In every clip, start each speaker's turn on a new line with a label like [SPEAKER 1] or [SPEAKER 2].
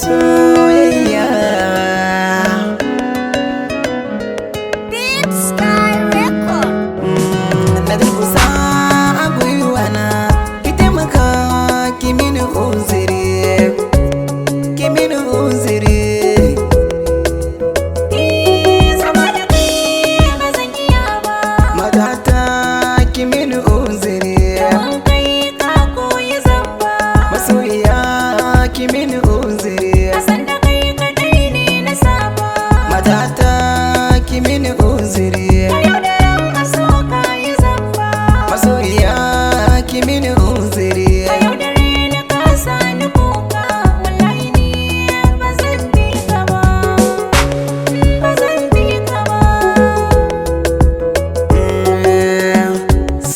[SPEAKER 1] soyayya.
[SPEAKER 2] Deep Sky Record.
[SPEAKER 1] Na durkusa a gwiwana, ki taimaka ki mini uzuri, ki mini uzuri.
[SPEAKER 2] Zama da kai ba zan iya ba.
[SPEAKER 1] Matata ki mini uzuri,
[SPEAKER 2] Yawan kai ka koyi zamba.
[SPEAKER 1] masoyiya ki mini uzuri.
[SPEAKER 2] Kasan da kai kadai ne na saba.
[SPEAKER 1] Matata ki mini uzuri,
[SPEAKER 2] Ka yaudaran ka so ka yi zamba.
[SPEAKER 1] masoyiya ki mini uzuri.
[SPEAKER 2] Ka yaudare ni ka sa ni kuka. Wallahi ni ba zan bi ka ba. Ba zan bi ka ba.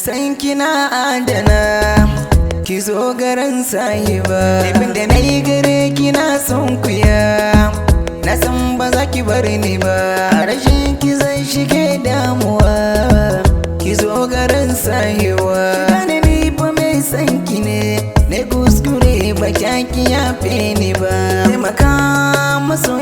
[SPEAKER 1] San kina adana ki zo garin sahiba, laifin da na yi gare kina son kuya, na san ba za ki bar ni ba, rashin ki zai shige damuwa, ki zo garin sahiba. Gane ni fa mai san ki ne, na kuskure ba kya ki yafe ni ba, taimaka maso